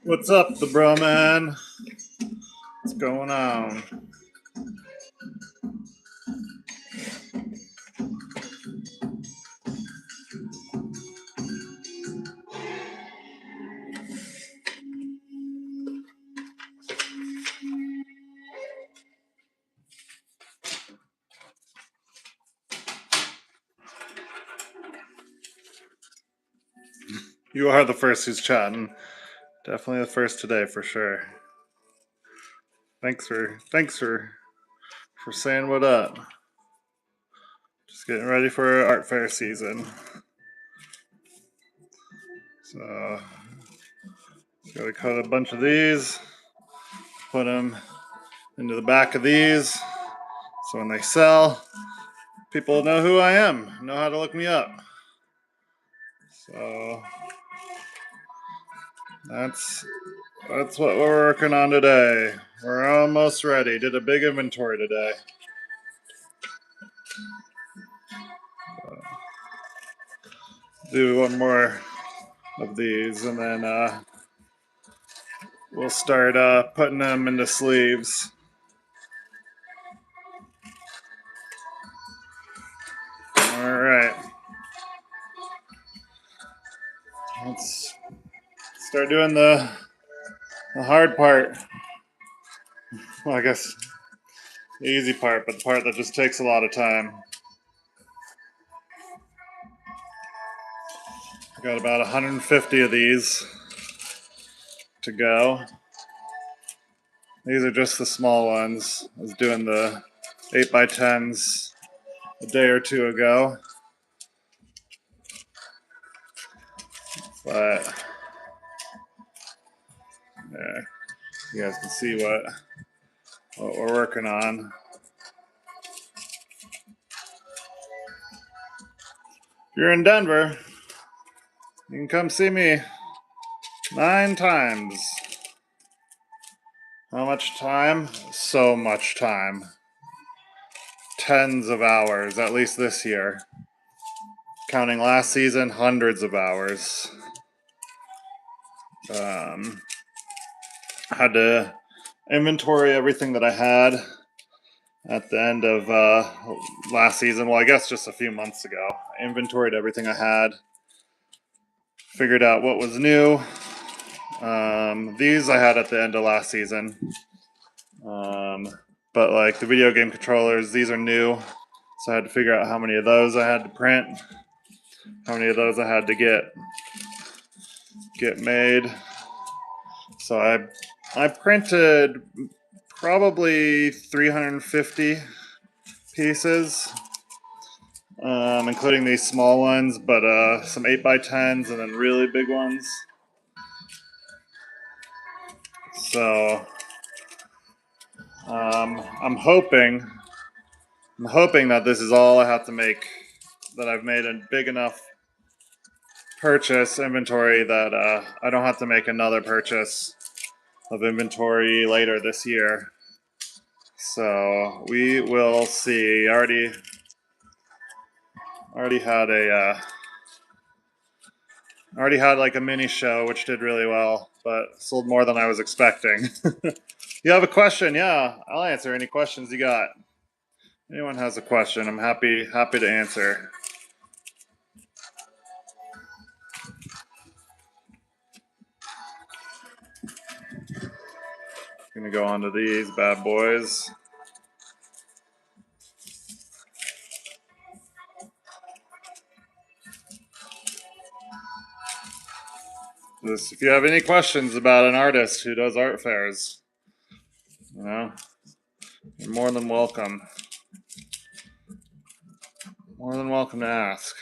What's up, the bro man? What's going on? You are the first who's chatting. Definitely the first today for sure. Thanks for saying what up. Just getting ready for art fair season. So gotta cut a bunch of these, put them into the back of these, so when they sell, people know who I am, know how to look me up. So that's what we're working on today. We're almost ready. Did a big inventory today. Do one more of these, and then we'll start putting them into sleeves. All right. Let's start doing the hard part. Well, I guess the easy part, but the part that just takes a lot of time. Got about 150 of these to go. These are just the small ones. I was doing the 8x10s a day or two ago. But There, you guys can see what we're working on. If you're in Denver, you can come see me 9 times. How much time? So much time. Tens of hours, at least this year. Counting last season, hundreds of hours. Had to inventory everything that I had at the end of last season. Well, I guess just a few months ago. I inventoried everything I had. Figured out what was new. These I had at the end of last season. But like the video game controllers, these are new. So I had to figure out how many of those I had to print. How many of those I had to get made. So I printed probably 350 pieces, including these small ones, but some 8x10s and then really big ones. So I'm hoping that this is all I have to make, that I've made a big enough purchase inventory that I don't have to make another purchase of inventory later this year. So we will see. I already had like a mini show which did really well, but sold more than I was expecting. You have a question? Yeah, I'll answer any questions you got. Anyone has a question, I'm happy to answer. Gonna go on to these bad boys. If you have any questions about an artist who does art fairs, you're more than welcome. More than welcome to ask.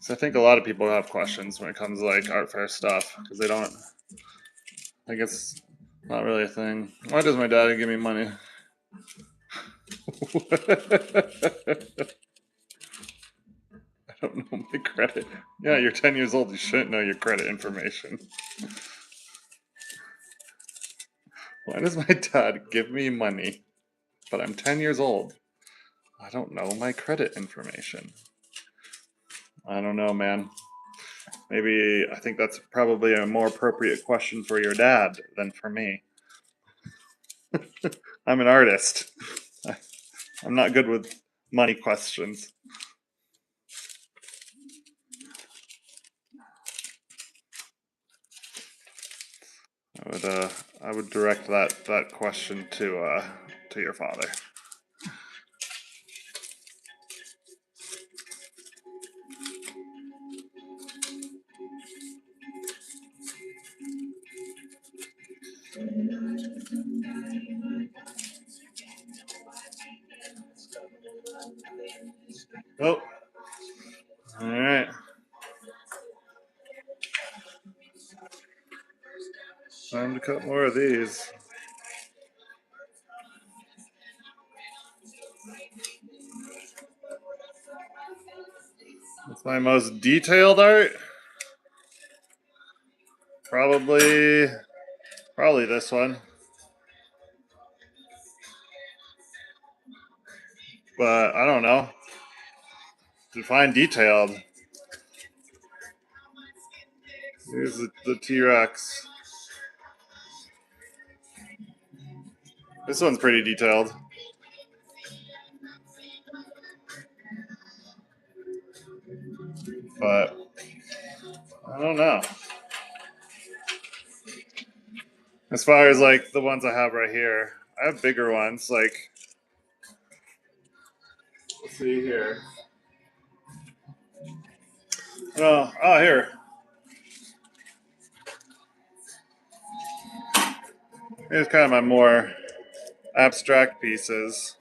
So I think a lot of people have questions when it comes to like art fair stuff because they don't. I guess not really a thing. Why does my daddy give me money? I don't know my credit. Yeah, you're 10 years old. You shouldn't know your credit information. Why does my dad give me money, but I'm 10 years old? I don't know my credit information. I don't know, man. Maybe I think that's probably a more appropriate question for your dad than for me. I'm an artist. I'm not good with money questions. I would direct that question to your father. Oh, all right. Time to cut more of these. That's my most detailed art. Probably this one. But I don't know. Define detailed. Here's the T-Rex. This one's pretty detailed. But I don't know. As far as like the ones I have right here, I have bigger ones. Like, let's see here. Oh, here. Here's kind of my more abstract pieces.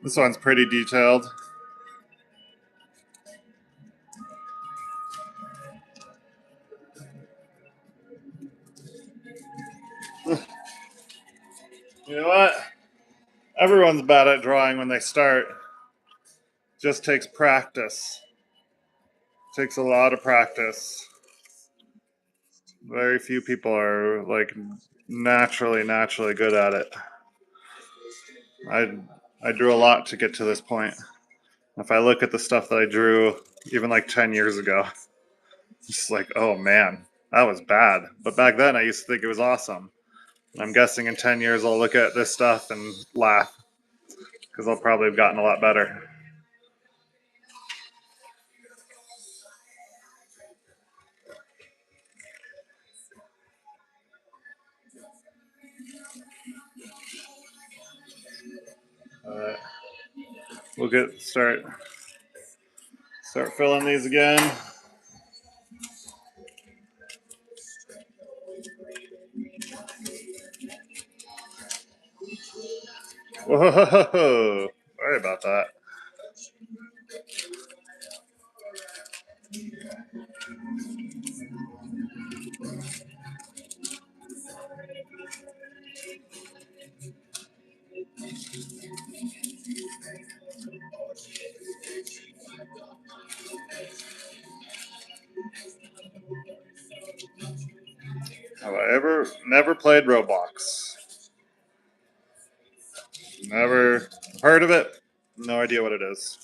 This one's pretty detailed. You know what? Everyone's bad at drawing when they start. Just takes practice. Takes a lot of practice. Very few people are like naturally good at it. I drew a lot to get to this point. If I look at the stuff that I drew even like 10 years ago, it's like, oh man, that was bad. But back then I used to think it was awesome. I'm guessing in 10 years I'll look at this stuff and laugh because I'll probably have gotten a lot better. Alright. We'll start filling these again. Whoa! Sorry about that. Have I never played Roblox? Never heard of it. No idea what it is.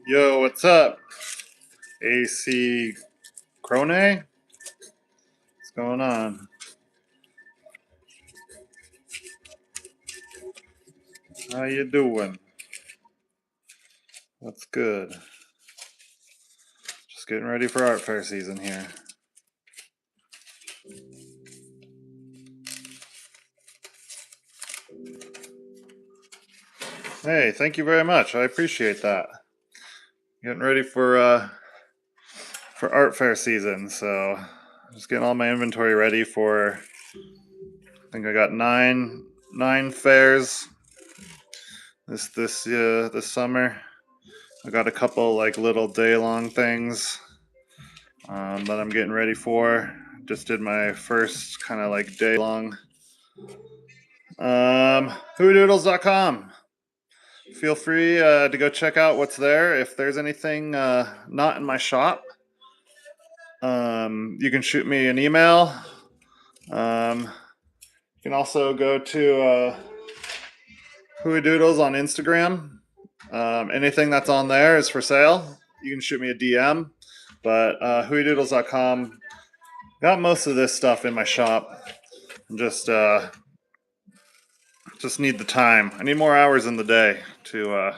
Yo, what's up? AC Crone? What's going on? How you doing? That's good. Just getting ready for art fair season here. Hey, thank you very much. I appreciate that. Getting ready for art fair season, so just getting all my inventory ready for. I think I got nine fairs this summer. I got a couple like little day-long things that I'm getting ready for. Just did my first kind of like day-long. Whodoodles.com. Feel free to go check out what's there. If there's anything not in my shop, you can shoot me an email. You can also go to Whodoodles on Instagram. Anything that's on there is for sale. You can shoot me a DM. But Whodoodles.com, got most of this stuff in my shop. Just need the time. I need more hours in the day to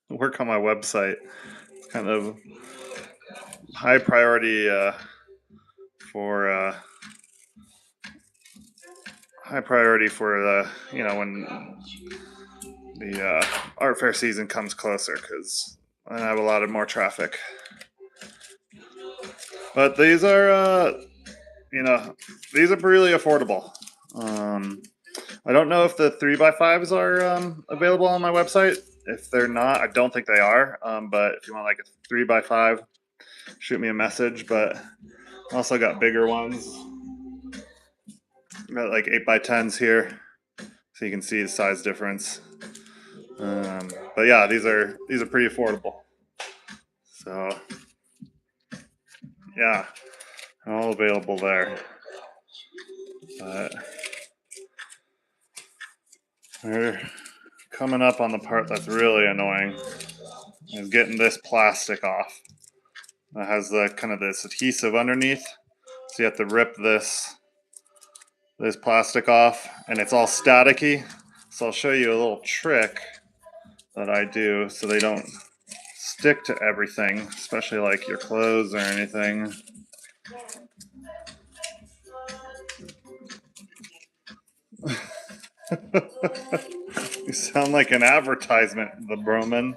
work on my website. It's kind of high priority for when the art fair season comes closer, because I have a lot of more traffic. But these are these are really affordable. I don't know if the 3x5s are available on my website. If they're not, I don't think they are. But if you want like a 3x5, shoot me a message. But I also got bigger ones. Got like 8x10s here, so you can see the size difference. But yeah, these are pretty affordable. So yeah, all available there. But we're coming up on the part that's really annoying, is getting this plastic off. It has the kind of this adhesive underneath, so you have to rip this plastic off, and it's all staticky. So I'll show you a little trick that I do so they don't stick to everything, especially like your clothes or anything. You sound like an advertisement, the Broman.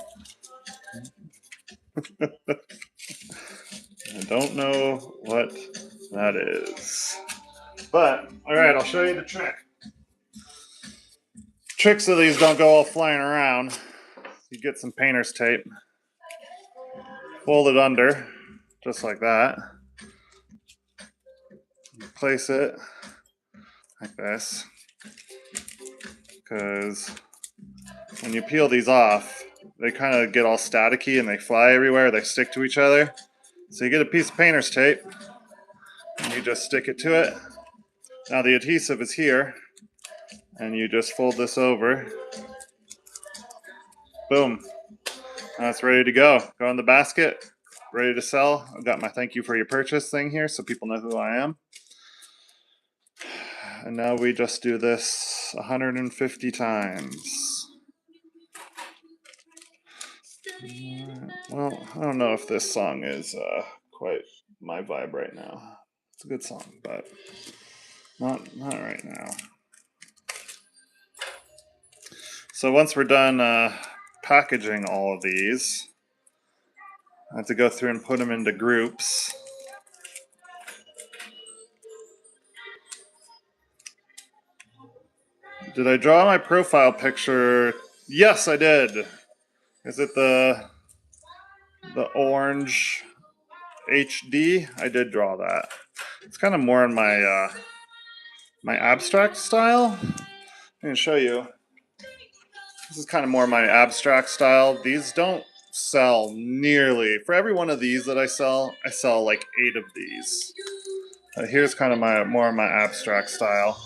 I don't know what that is. But, alright, I'll show you the trick. Tricks of these don't go all flying around. You get some painter's tape, fold it under, just like that. Place it like this. Because when you peel these off, they kind of get all staticky and they fly everywhere, they stick to each other. So you get a piece of painter's tape, and you just stick it to it. Now the adhesive is here, and you just fold this over. Boom. Now it's ready to go. Go in the basket, ready to sell. I've got my thank you for your purchase thing here so people know who I am. And now we just do this 150 times. Well, I don't know if this song is quite my vibe right now. It's a good song, but not right now. So once we're done packaging all of these, I have to go through and put them into groups. Did I draw my profile picture? Yes, I did. Is it the orange HD? I did draw that. It's kind of more in my my abstract style. I'm gonna show you. This is kind of more my abstract style. These don't sell nearly. For every one of these that I sell like 8 of these. Here's kind of more my abstract style.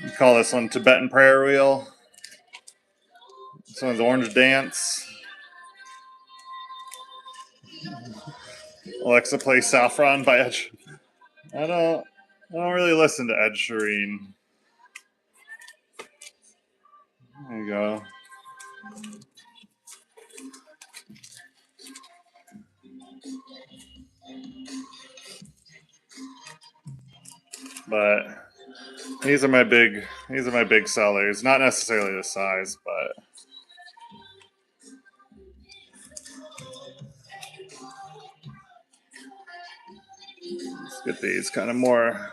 We call this one Tibetan Prayer Wheel. This one's Orange Dance. Alexa plays Saffron by Ed. I don't really listen to Ed Sheeran. There you go. But these are my big sellers. Not necessarily the size, but let's get these kind of more.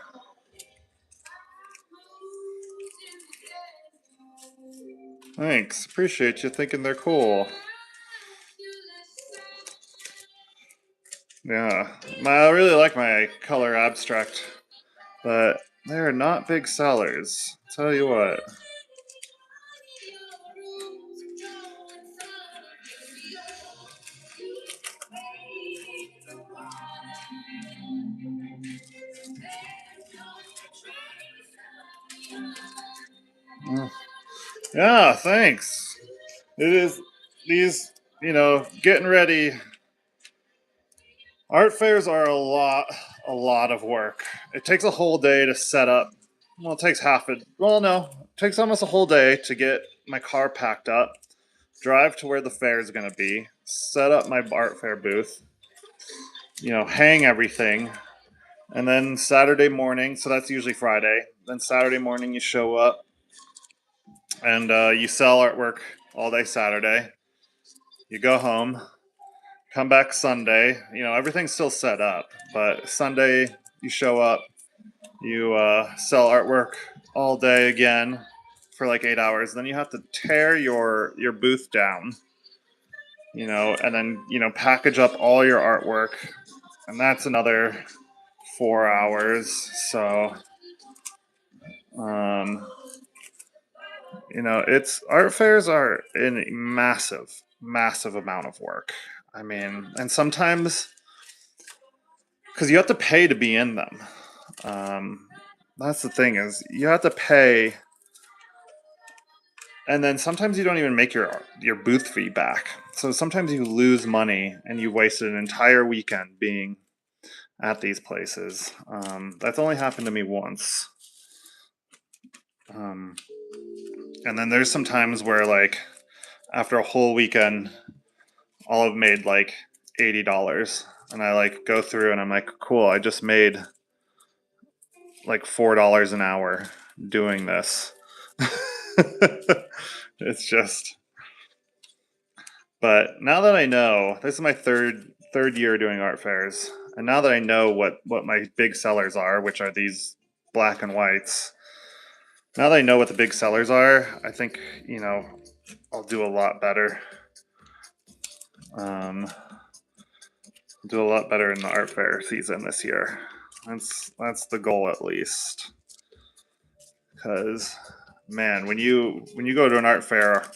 Thanks. Appreciate you thinking they're cool. Yeah. I really like my color abstract, but they're not big sellers. I'll tell you what. Yeah, thanks. It is these, getting ready. Art fairs are a lot of work. It takes a whole day to set up. Well, it takes it takes almost a whole day to get my car packed up, drive to where the fair is going to be, set up my art fair booth, hang everything, and then Saturday morning, so that's usually Friday, then Saturday morning you show up and you sell artwork all day Saturday. You go home, come back Sunday. Everything's still set up, but Sunday you show up, you sell artwork all day again for like 8 hours. Then you have to tear your booth down, and then package up all your artwork, and that's another 4 hours. So, it's art fairs are a massive amount of work. I mean, and sometimes because you have to pay to be in them. That's the thing is you have to pay, and then sometimes you don't even make your booth fee back. So sometimes you lose money and you wasted an entire weekend being at these places. That's only happened to me once. And then there's some times where like after a whole weekend, I'll have made like $80, and I like go through and I'm like, cool, I just made like $4 an hour doing this. It's just, but now that I know, this is my third year doing art fairs, and now that I know what my big sellers are, which are these black and whites, now that I know what the big sellers are, I think, I'll do a lot better. Do a lot better in the art fair season this year. That's the goal, at least. Because, man, when you go to an art fair, it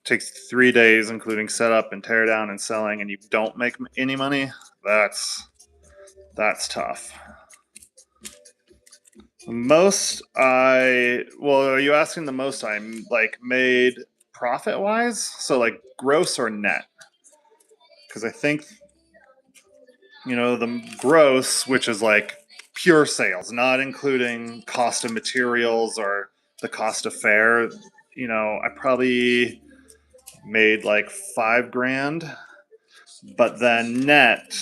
takes 3 days, including setup and tear down and selling, and you don't make any money. That's tough. Are you asking the most I like made profit wise? So like gross or net? Because I think, the gross, which is like pure sales, not including cost of materials or the cost of fare, I probably made like $5,000, but then net,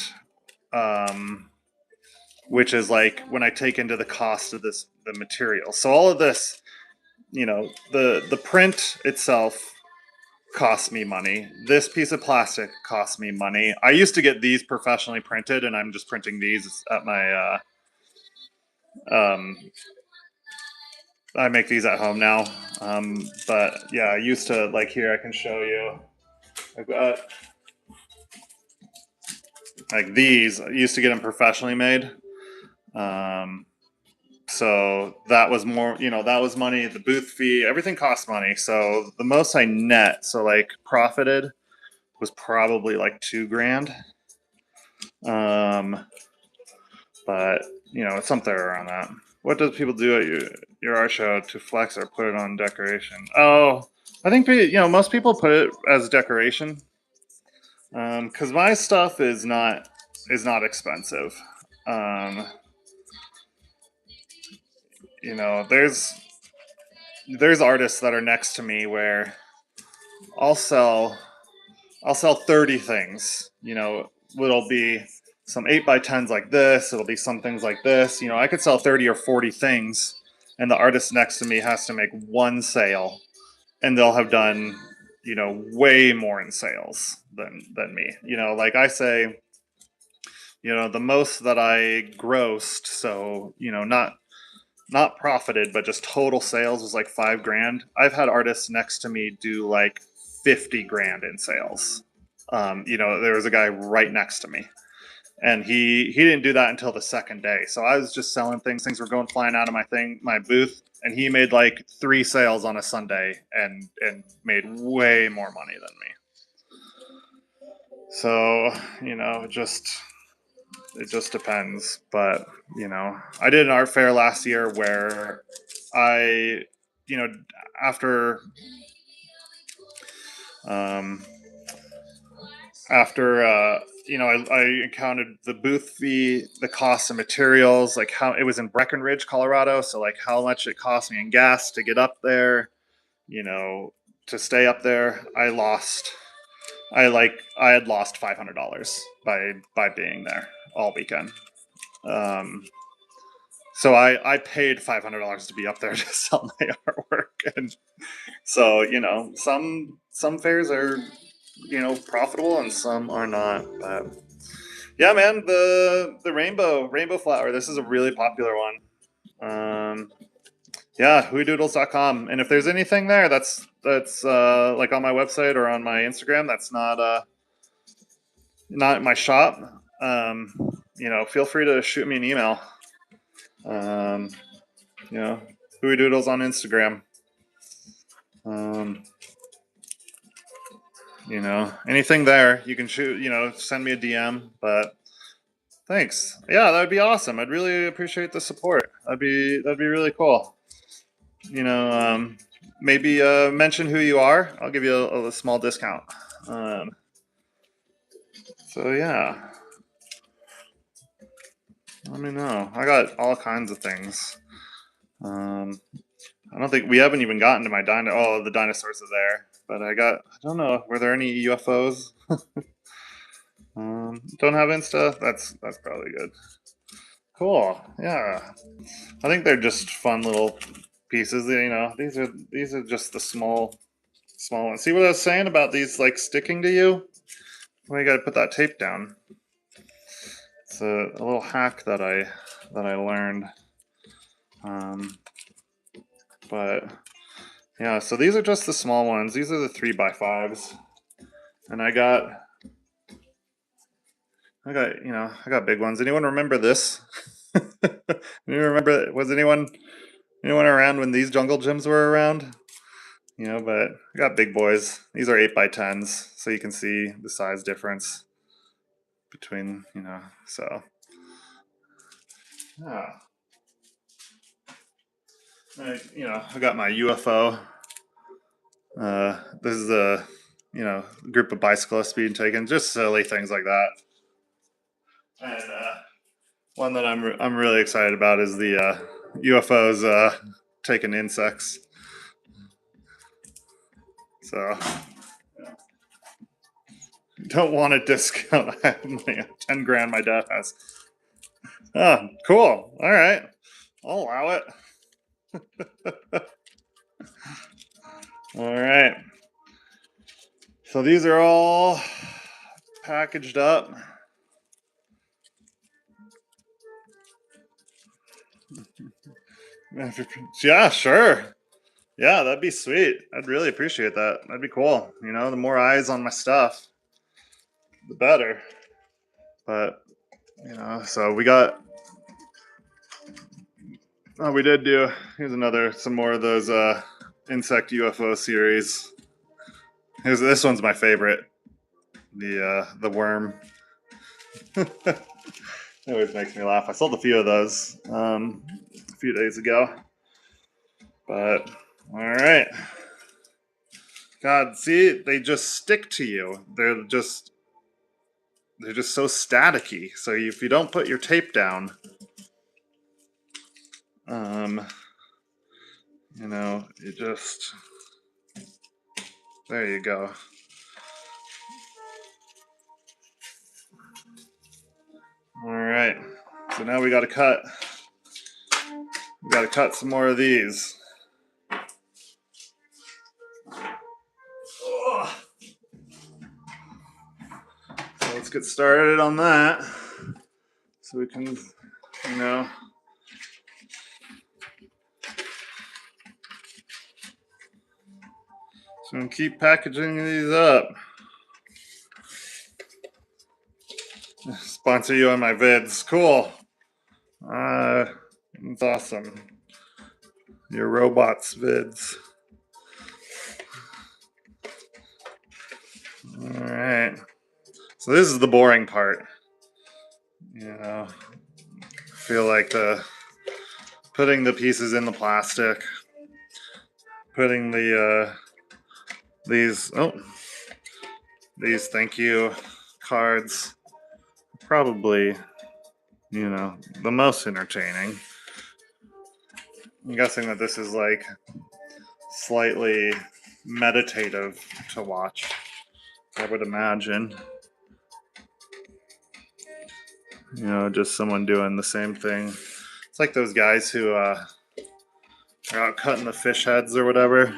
which is like when I take into the cost of the material. So all of this, the print itself costs me money. This piece of plastic costs me money. I used to get these professionally printed, and I'm just printing these at my. I make these at home now, but yeah, I used to like here. I can show you. I've got like these. I used to get them professionally made. So that was more, that was money. The booth fee, everything costs money. So the most I net, so like profited, was probably like $2,000. But it's something around that. What does people do at your art show to flex or put it on decoration? Oh, I think most people put it as decoration. Because my stuff is not expensive. There's artists that are next to me where I'll sell 30 things. It'll be some 8x10s like this. It'll be some things like this. I could sell 30 or 40 things, and the artist next to me has to make one sale, and they'll have done, way more in sales than me. Like I say, the most that I grossed, so, not profited, but just total sales was like $5,000. I've had artists next to me do like 50 grand in sales. There was a guy right next to me, and he didn't do that until the second day. So I was just selling things. Things were going flying out of my booth, and he made like 3 sales on a Sunday and made way more money than me. So it just depends. But I did an art fair last year where I, after I counted the booth fee, the cost of materials, like how it was in Breckenridge, Colorado. So like how much it cost me in gas to get up there, to stay up there. I had lost $500 by being there all weekend. So I paid $500 to be up there to sell my artwork, and so some fairs are profitable and some are not. But yeah, man, the rainbow flower. This is a really popular one. Yeah, whodoodles.com. And if there's anything there that's like on my website or on my Instagram, that's not my shop. Feel free to shoot me an email. Whodoodles on Instagram. Anything there, you can shoot, send me a DM. But thanks. Yeah, that would be awesome. I'd really appreciate the support. That'd be really cool. Maybe mention who you are. I'll give you a small discount. So yeah, let me know. I got all kinds of things. I don't think we haven't even gotten to my the dinosaurs are there, but I don't know. Were there any UFOs? Don't have Insta. That's probably good. Cool. Yeah. I think they're just fun little pieces. You know, these are just the small ones. See what I was saying about these like sticking to you? Well, you got to put that tape down. It's a little hack that I learned. Um, but yeah, so these are just the small ones. These are the 3x5s, and I got big ones. Anyone remember this? You remember? Was anyone around when these jungle gyms were around? You know, but I got big boys. These are 8x10s, so you can see the size difference between, so yeah. I got my UFO. This is a, group of bicyclists being taken, just silly things like that. And one that I'm really excited about is the UFOs taking insects. So don't want a discount. I have 10 grand my dad has. Oh, cool. All right. I'll allow it. All right. So these are all packaged up. Yeah, sure. Yeah, that'd be sweet. I'd really appreciate that. That'd be cool. The more eyes on my stuff, the better. But, so we did do, here's some more of those insect UFO series. This one's my favorite. The worm. It always makes me laugh. I sold a few of those a few days ago. But all right. God, see, they just stick to you. They're just so staticky. So if you don't put your tape down, you just there you go. All right. So now we got to cut. We got to cut some more of these. So let's get started on that. So we can, So keep packaging these up. Sponsor you on my vids. Cool. It's awesome. Your robots vids. All right. So this is the boring part. I feel like putting the pieces in the plastic, putting these thank you cards, probably the most entertaining. I'm guessing that this is like slightly meditative to watch, I would imagine. Just someone doing the same thing. It's like those guys who are out cutting the fish heads or whatever.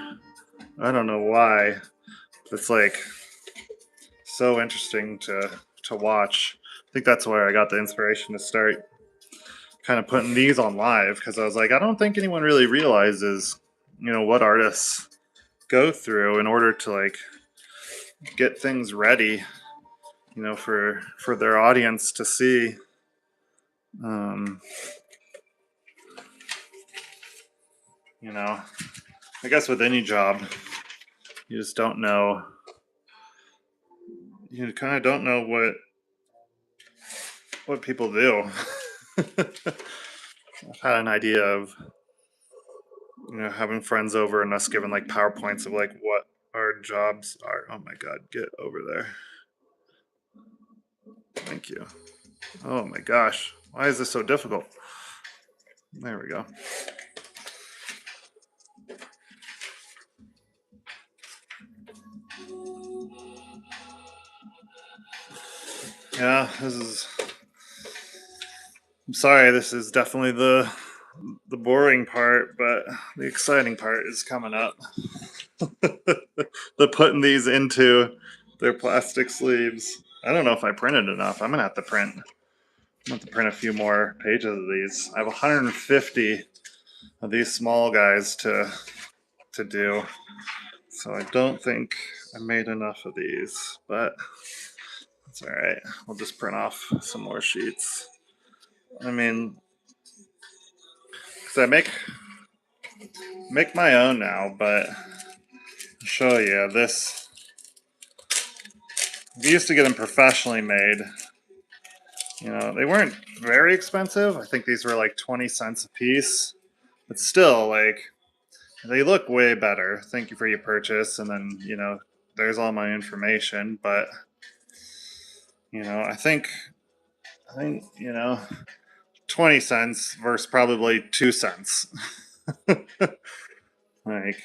I don't know why. It's like so interesting to watch. I think that's where I got the inspiration to start kind of putting these on live, because I was like, I don't think anyone really realizes, what artists go through in order to like get things ready, for their audience to see. I guess with any job, you just don't know. You kind of don't know what people do. I've had an idea of having friends over and us giving like PowerPoints of like what our jobs are. Oh my God, get over there. Thank you. Oh my gosh, why is this so difficult? There we go. Yeah, this is I'm sorry, this is definitely the boring part, but the exciting part is coming up. The putting these into their plastic sleeves. I don't know if I printed enough. I'm gonna have to print. I'm gonna have to print a few more pages of these. I have 150 of these small guys to do, so I don't think I made enough of these, but it's all right. We'll just print off some more sheets. I mean, because I make my own now, but I'll show you this. We used to get them professionally made. You know, they weren't very expensive. I think these were like 20 cents a piece, but still, like, they look way better. Thank you for your purchase. And then, you know, there's all my information. But, you know, you know, 20 cents versus probably 2 cents. Like,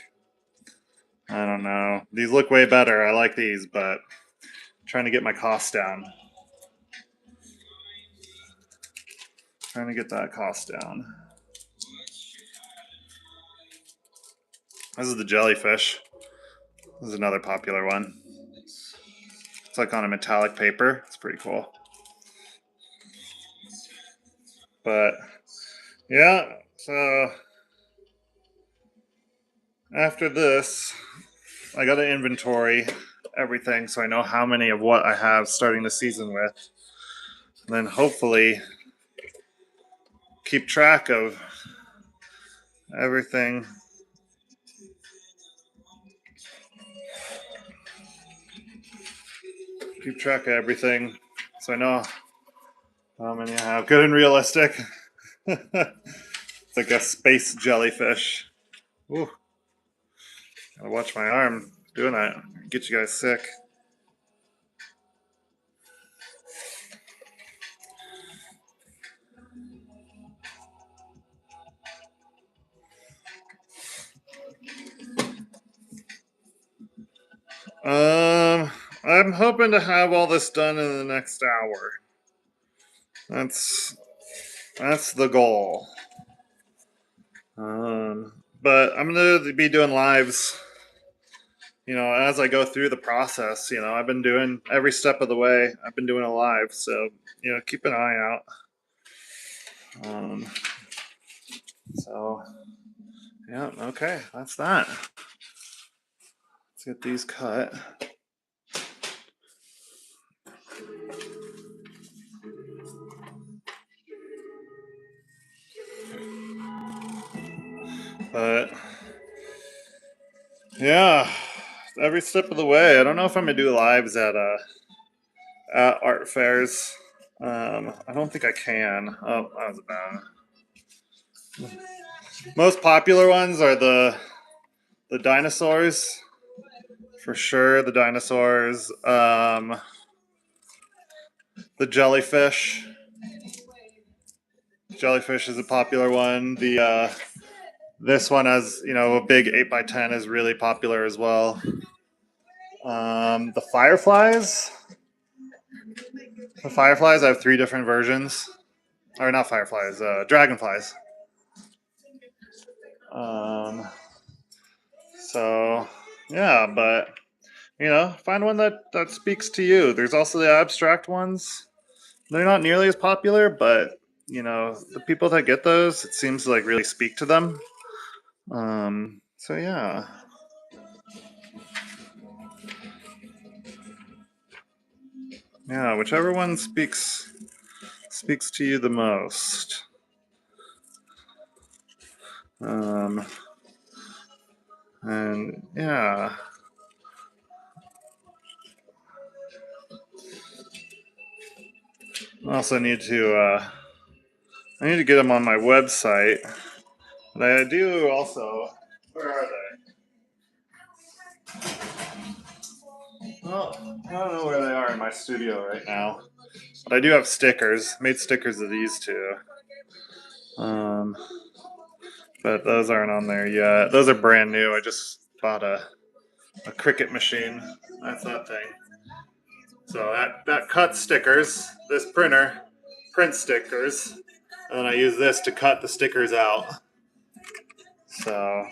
I don't know. These look way better. I like these, but I'm trying to get my costs down. Trying to get that cost down. This is the jellyfish. This is another popular one. It's like on a metallic paper. It's pretty cool. But yeah, so after this, I got to inventory everything so I know how many of what I have starting the season with. And then hopefully keep track of everything. Keep track of everything so I know how many I have. Good and realistic. It's like a space jellyfish. Ooh, gotta watch my arm doing that. Get you guys sick. I'm hoping to have all this done in the next hour. That's the goal. But I'm gonna be doing lives, you know, as I go through the process. You know, I've been doing every step of the way. I've been doing a live, so you know, keep an eye out. So yeah, okay, that's that. Let's get these cut. But yeah, every step of the way. I don't know if I'm gonna do lives at art fairs. I don't think I can. Oh, that was bad. Most popular ones are the dinosaurs, for sure. The dinosaurs, the jellyfish. Jellyfish is a popular one. The this one has, you know, a big 8x10 is really popular as well. The fireflies. The fireflies, I have 3 different versions. Or not fireflies, dragonflies. So yeah, but you know, find one that speaks to you. There's also the abstract ones. They're not nearly as popular, but you know, the people that get those, it seems to like really speak to them. So yeah. Yeah, whichever one speaks to you the most. Um, and yeah. I also need to I need to get them on my website. But I do also. Where are they? Well, I don't know where they are in my studio right now. But I do have stickers. Made stickers of these two. Um, but those aren't on there yet. Those are brand new. I just bought a Cricut machine. That's that thing. So that cuts stickers. This printer prints stickers. And then I use this to cut the stickers out. So,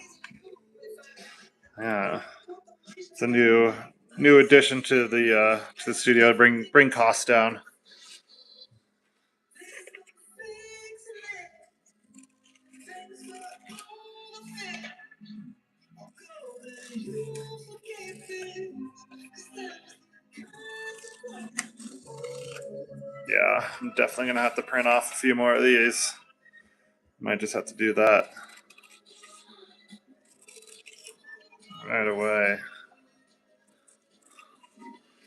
yeah, it's a new addition to the studio to bring costs down. Yeah, I'm definitely gonna have to print off a few more of these. Might just have to do that right away.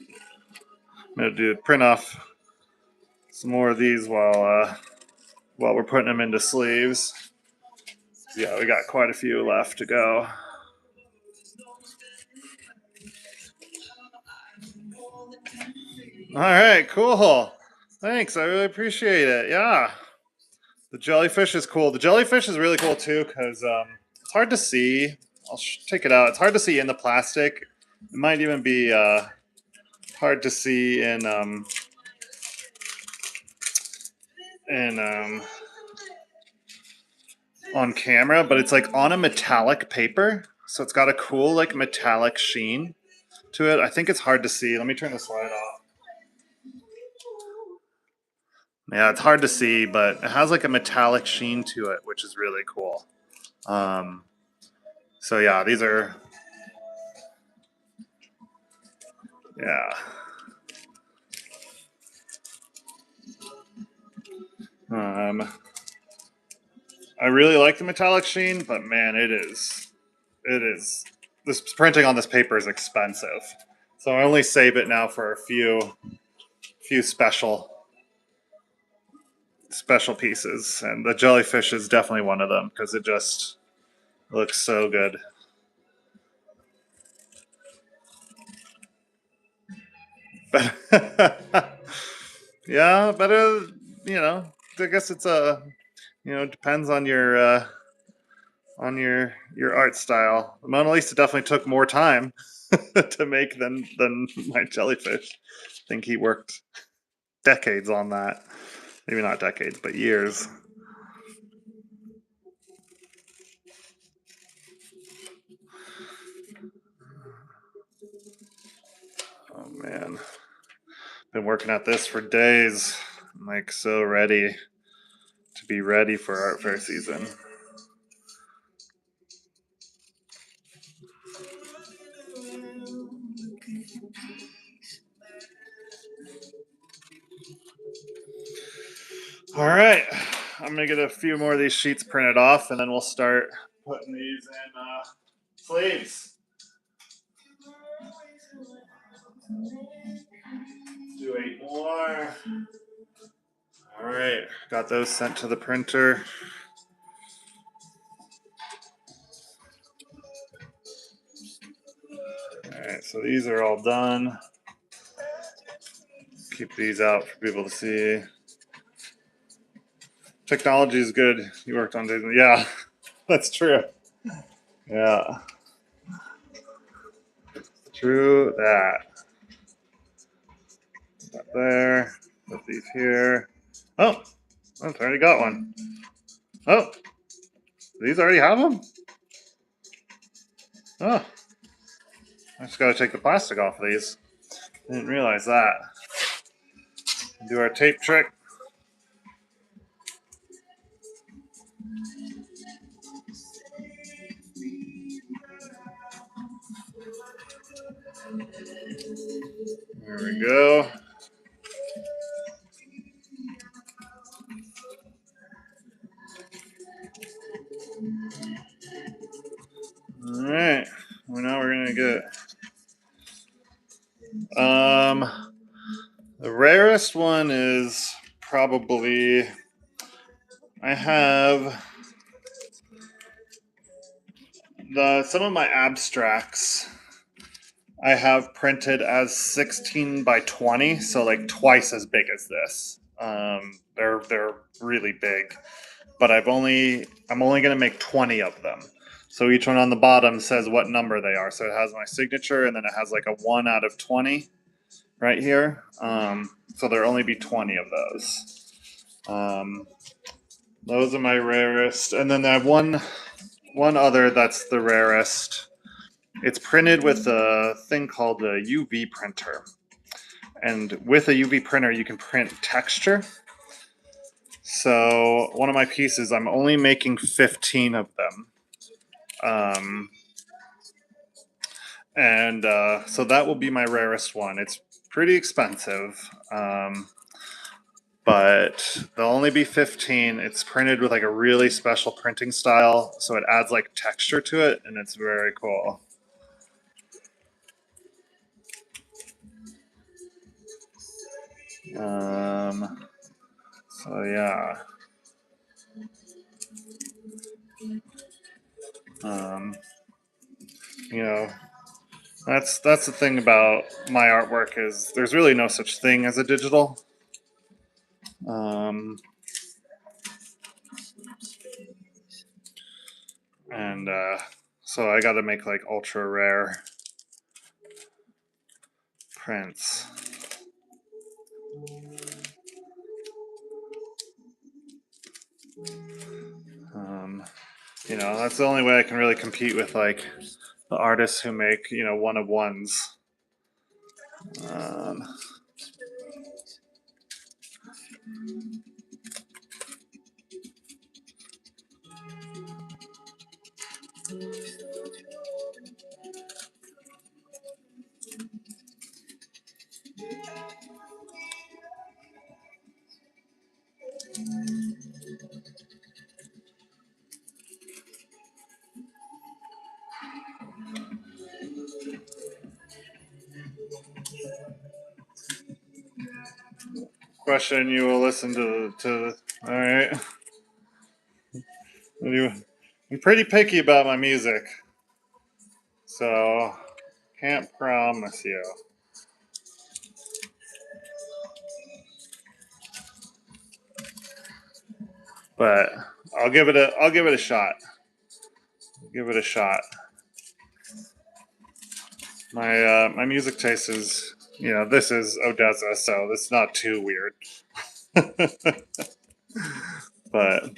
I'm gonna do print off some more of these while we're putting them into sleeves. Yeah, we got quite a few left to go. All right, cool. Thanks, I really appreciate it. Yeah, the jellyfish is cool. The jellyfish is really cool too because it's hard to see. I'll take it out. It's hard to see in the plastic. It might even be hard to see in on camera, but it's like on a metallic paper, so it's got a cool like metallic sheen to it. I think it's hard to see. Let me turn the slide off. Yeah, it's hard to see, but it has like a metallic sheen to it, which is really cool. So yeah, these are yeah. I really like the metallic sheen, but man, it is. This printing on this paper is expensive, so I only save it now for a few special pieces, and the jellyfish is definitely one of them because it just looks so good. But yeah, but you know, I guess it's a depends on your art style. The Mona Lisa definitely took more time to make than my jellyfish. I think he worked decades on that. Maybe not decades, but years. Oh man, been working at this for days. I'm like so ready to be ready for art fair season. All right, I'm gonna get a few more of these sheets printed off, and then we'll start putting these in sleeves. Do 8 more. All right, got those sent to the printer. All right, so these are all done. Keep these out for people to see. Technology is good. You worked on Disney. Yeah, that's true. Yeah, true that. Put that there. Put these here. Oh, I've already got one. Oh, these already have them? Oh, I just got to take the plastic off of these. Didn't realize that. Do our tape trick. There we go. All right. Well, now we're gonna get the rarest one is probably I have some of my abstracts I have printed as 16 by 20, so like twice as big as this. They're really big, but I'm only going to make 20 of them. So each one on the bottom says what number they are. So it has my signature, and then it has like a 1 out of 20 right here. So there'll only be 20 of those. Those are my rarest. And then I have one other that's the rarest. It's printed with a thing called a UV printer. And with a UV printer, you can print texture. So one of my pieces, I'm only making 15 of them. And so that will be my rarest one. It's pretty expensive, but there'll only be 15. It's printed with like a really special printing style, so it adds like texture to it, and it's very cool. So yeah. Um, you know, that's the thing about my artwork is there's really no such thing as a digital. Um, and so I got to make like ultra rare prints. That's the only way I can really compete with like the artists who make one of ones. Um, question you will listen to. All right. I'm pretty picky about my music, so can't promise you. But I'll give it a shot. Give it a shot. My music taste is this is Odessa, so it's not too weird. But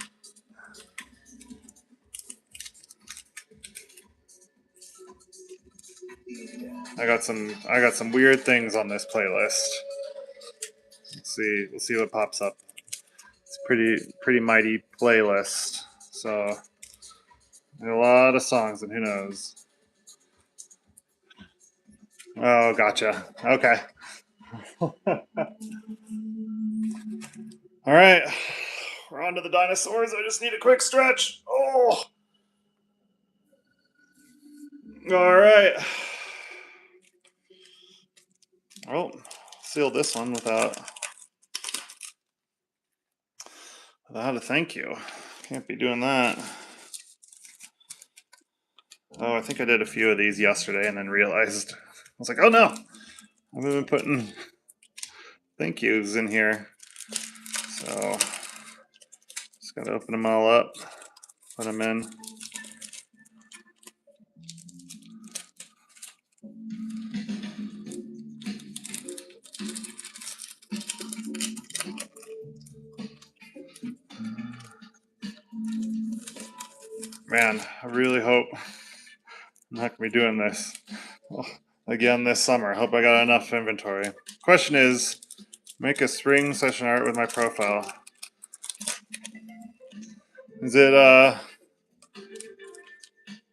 I got some weird things on this playlist. We'll see what pops up. It's pretty mighty playlist. So a lot of songs, and who knows? Oh, gotcha. Okay. All right. We're on to the dinosaurs. I just need a quick stretch. Oh. All right. Oh, seal this one without a thank you. Can't be doing that. Oh, I think I did a few of these yesterday and then realized I was like, oh no, I've been putting thank yous in here. So just gotta open them all up, put them in. Man, I really hope I'm not gonna be doing this again this summer. Hope I got enough inventory. Question is, make a spring session art with my profile. Is it the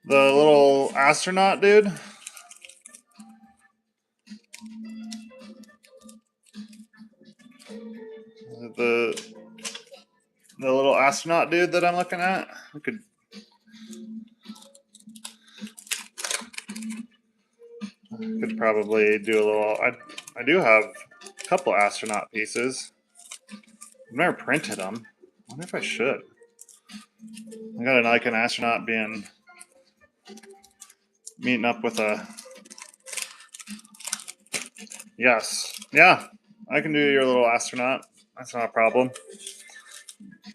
little astronaut dude? The little astronaut dude that I'm looking at? I could probably do a little. I do have a couple astronaut pieces. I've never printed them. I wonder if I should. I got an Icon astronaut meeting up with a. Yes. Yeah. I can do your little astronaut. That's not a problem.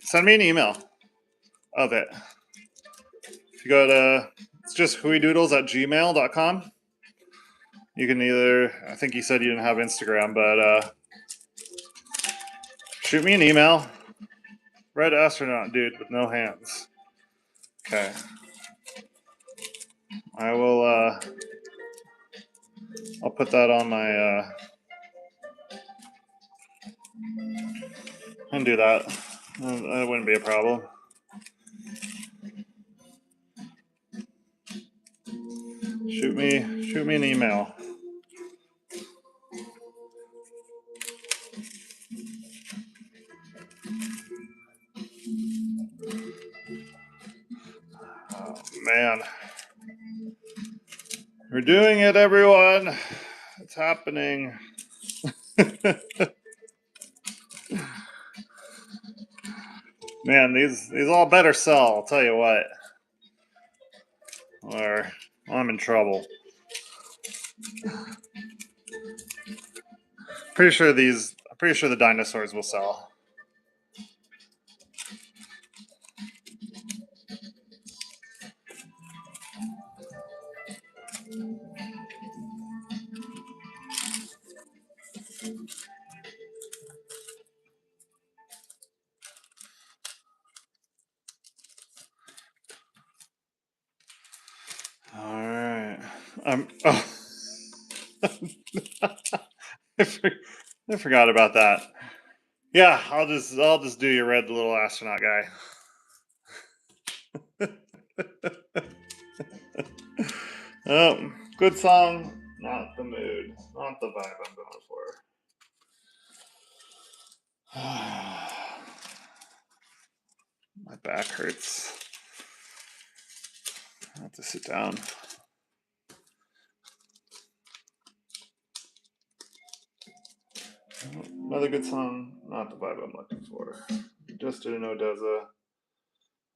Send me an email of it. If you go to, it's just huidoodles@gmail.com. You can either, I think you said you didn't have Instagram, but shoot me an email. red astronaut dude with no hands. Okay. I will, I'll put that on my, and do that. That wouldn't be a problem. Shoot me an email. Oh, man. We're doing it, everyone. It's happening. Man, these all better sell, I'll tell you what. Or I'm in trouble. I'm pretty sure the dinosaurs will sell. All right. Oh. I forgot about that. Yeah, I'll just do your red little astronaut guy. Oh, good song, not the mood, not the vibe I'm going for. My back hurts. I have to sit down. Another good song, not the vibe I'm looking for. Just did an Odessa.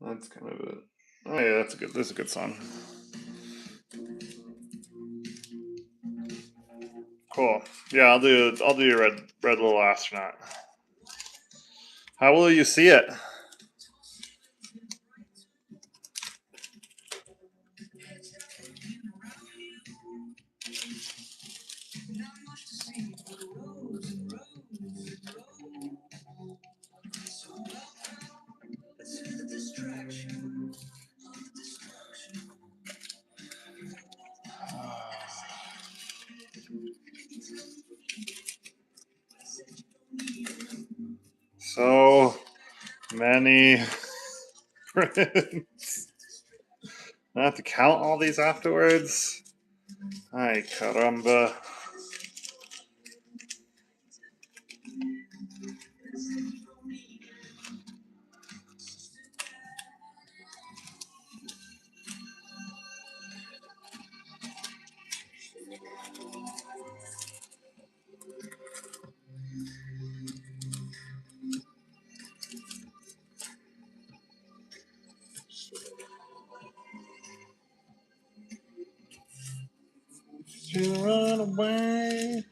That's kind of it. Oh yeah, that's a good song. Cool. Yeah, I'll do your red little astronaut. How will you see it? So many friends. I have to count all these afterwards. Ay caramba. You run away.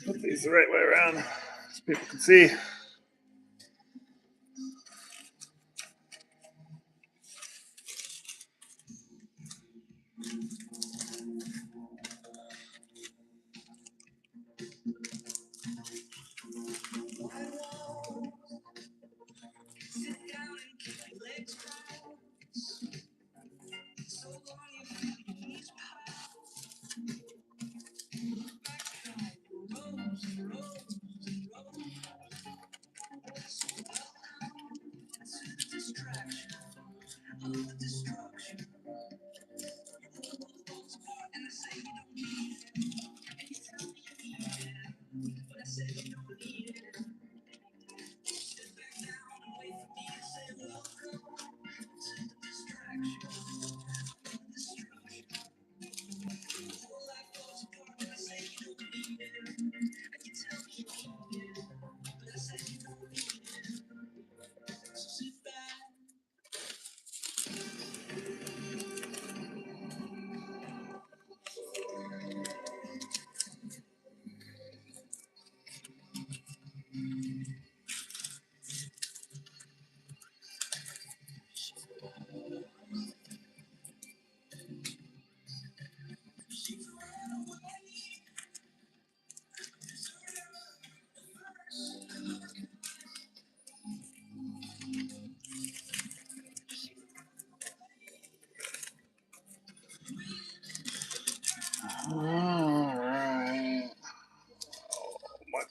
Put these the right way around so people can see.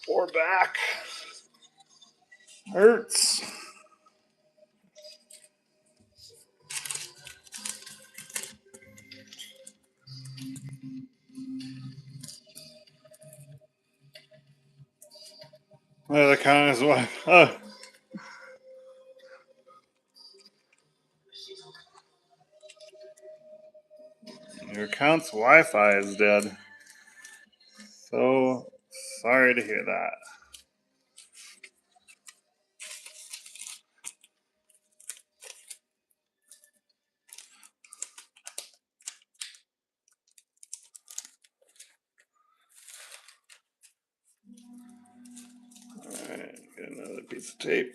Or back. Hurts. The account is what? Oh. Your account's Wi-Fi is dead. So sorry to hear that. Alright, get another piece of tape.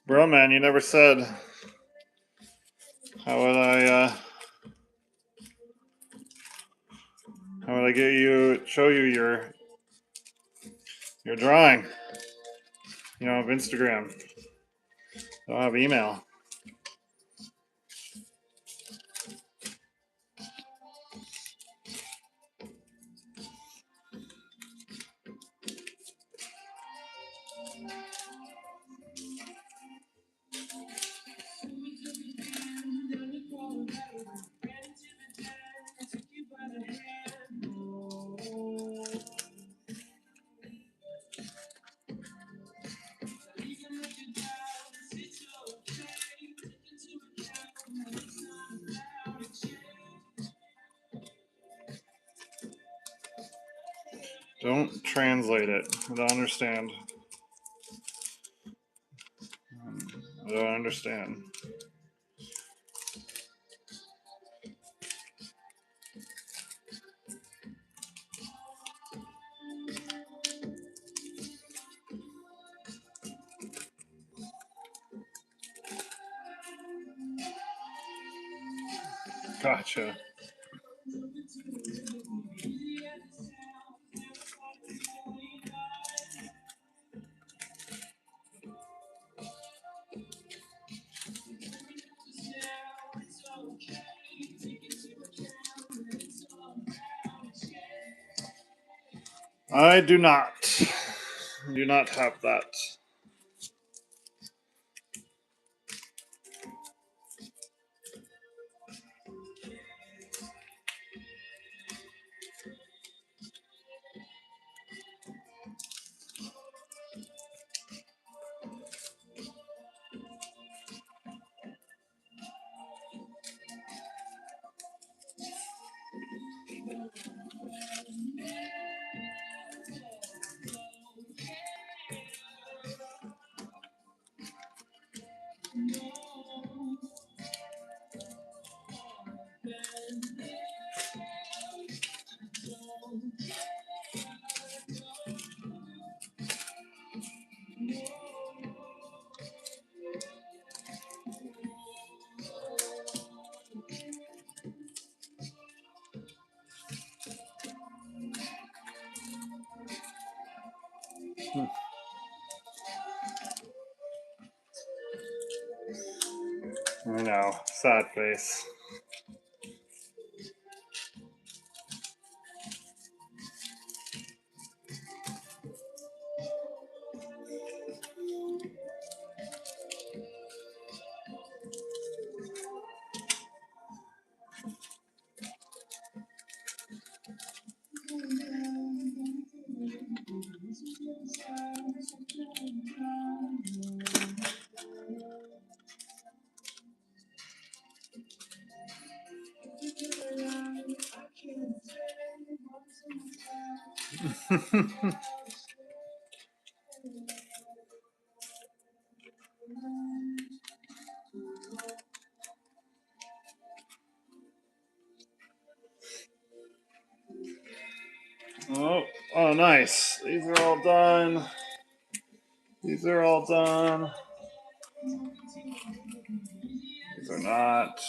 Bro, man, you never said how would I get you show you your drawing? You don't have Instagram. You don't have email. Don't translate it. I don't understand. I don't understand. Gotcha. I do not have that. I know. Sad face. nice. These are all done. These are all done. These are not.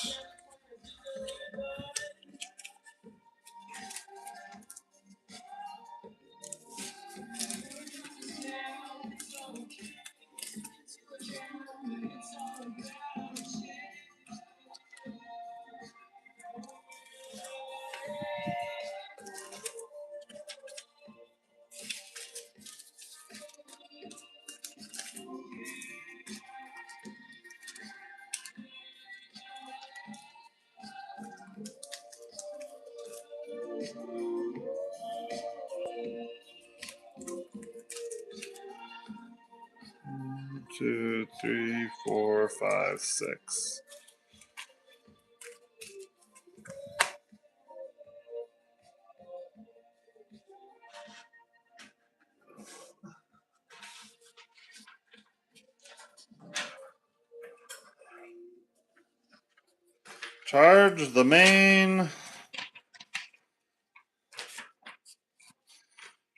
One, two, three, four, five, six. Charge the main.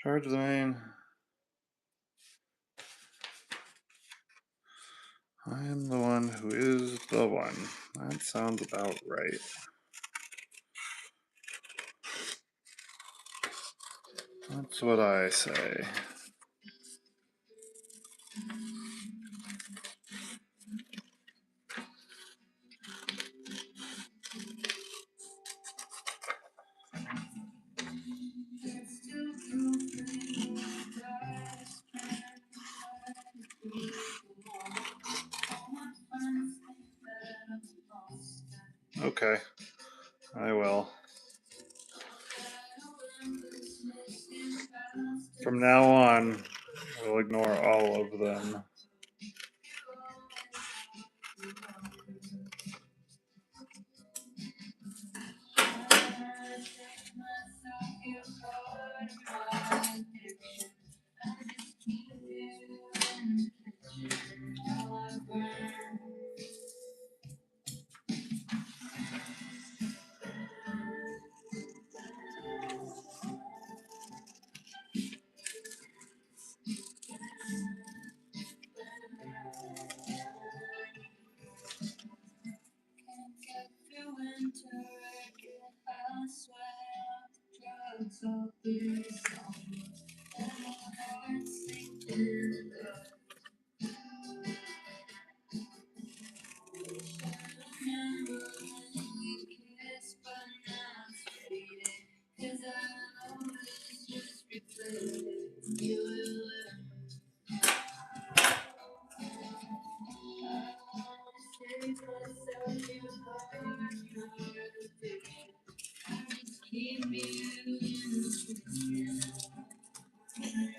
Charge the main. I am the one who is the one. That sounds about right. That's what I say. Okay, I will. From now on, we'll ignore all of them.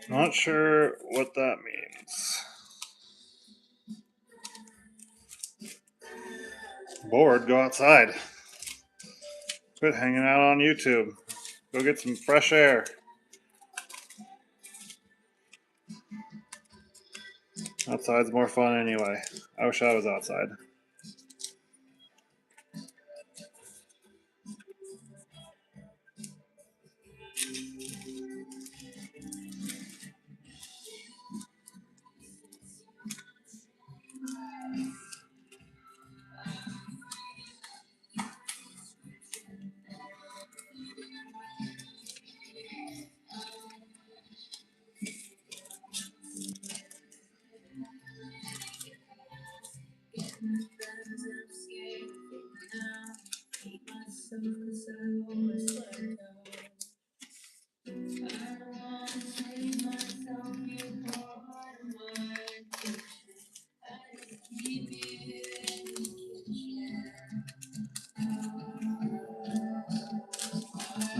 Not sure what that means. Bored, go outside. Quit hanging out on YouTube. Go get some fresh air. Outside's more fun anyway. I wish I was outside.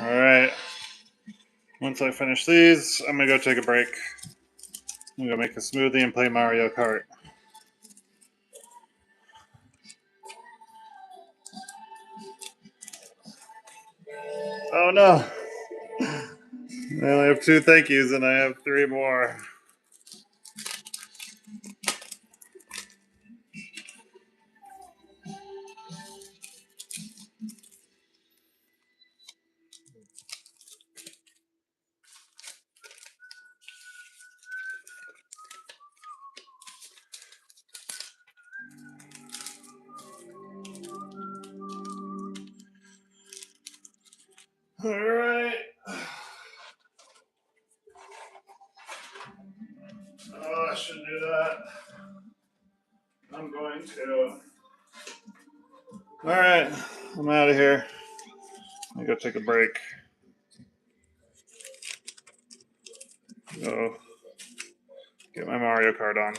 All right. Once I finish these, I'm gonna go take a break. I'm gonna make a smoothie and play Mario Kart. Oh no! I only have 2 thank yous and I have 3 more. All right. Oh, I shouldn't do that. I'm going to. All right, I'm out of here. I go take a break. Go get my Mario Kart on.